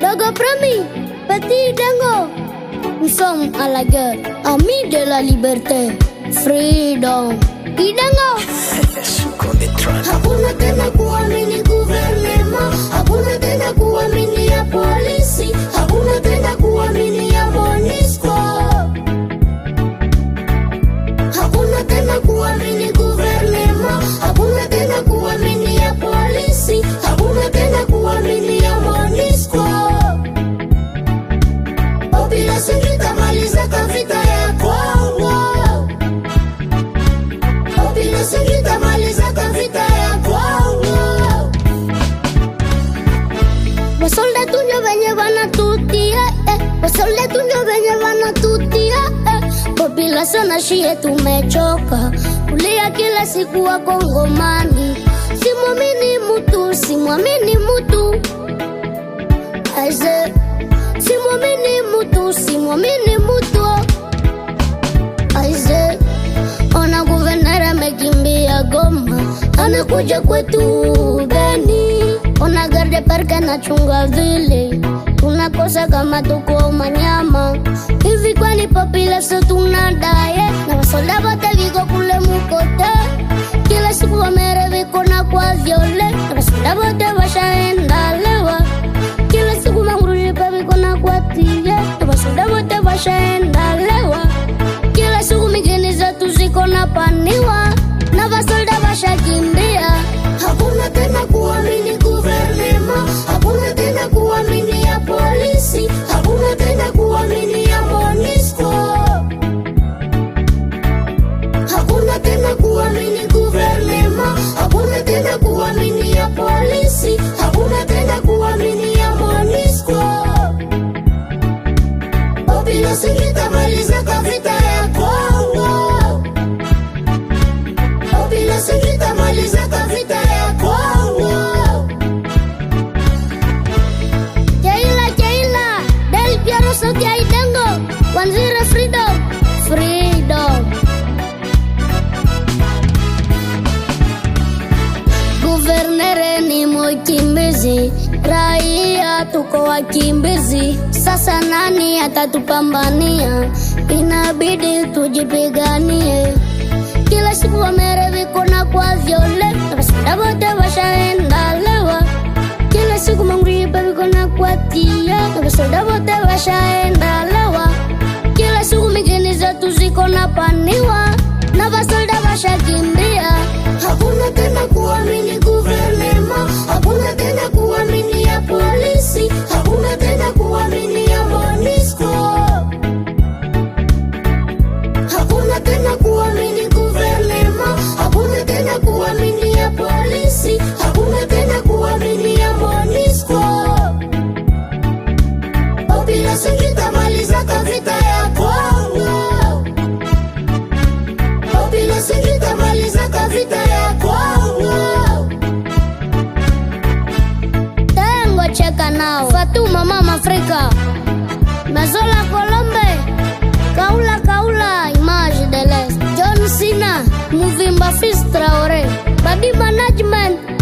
Dogo promis, petit dingo. Nous sommes à la guerre, amis de la liberté. Freedom, Idango. Hakuna tena kuamini guvernema, hakuna tena kuamini ya polisi, hakuna tena kuamini ya MONUSCO. Hakuna tena kuamini guvernema, hakuna tena kuamini ya polisi, hakuna tena kuamini ya MONUSCO. Population itamaliza vita ya Kongo. Population itamaliza vita ya Kongo. Wasolda tunjo venye wanatutia, wasolda tunjo venye wanatutia. Population na shie tumechoka kulia kila siku wa Kongomani. Simwamini mutu, simwamini mutu. Aize, simwamini mutu, simwamini mutu. Aize, ona guvernera amekimbia Goma, anakuja kwetu Beni. Ona garde parke na chunga vile, tunakosa kama tuko manyama. Hivi kwani population tunadaye? Na wasolda wote viko kule Mukote, kila siku wamere viko na kwa viole. Na wasolda wote washaenda lewa, kila siku manguruji pa viko na kwa tiye. Na wasolda wote washaenda lewa, kila siku migeni zetu ziko na paniwa. Na wasolda washakimbia. Hakuna tena kuamini guvernema, hakuna tena kuamini ya polisi, hakuna tena kuamini ya MONUSCO. Hakuna tena kuamini guvernema, hakuna tena kuamini ya polisi, hakuna tena kuamini ya MONUSCO. Population itamaliza vita ya Kongo. Population itamaliza vita ya Kongo. Keila, Del Piero Sotia Idango, 10 freedom, freedom. Guvernere ni mkimbizi, raia tuko wakimbizi. Sasa nani atatupambania? Inabidi tujipiganie. Kila siku wamere viko na kwa viole, na wasolda wote washaenda lewa. Kila siku mangripa viko na kwa tia, na wasolda wote washaenda lewa. Kila siku migeni zetu ziko na paniwa, na wasolda washakimbia. Hakuna tena kuamini guvernema, hakuna tena kuamini ya polisi, hakuna tena kuamini ya MONUSCO. Hakuna tena kuamini guvernema, hakuna tena kuamini ya polisi, hakuna tena kuamini ya MONUSCO. Population itamaliza vita ya Kongo. Population itamaliza vita ya Kongo. Tango cheka nao Fatuma mama Afrika, Mazola Colombe, Kaula, Image de l'Est, John Cena, Muvimba Fils Traoré, Badi Management.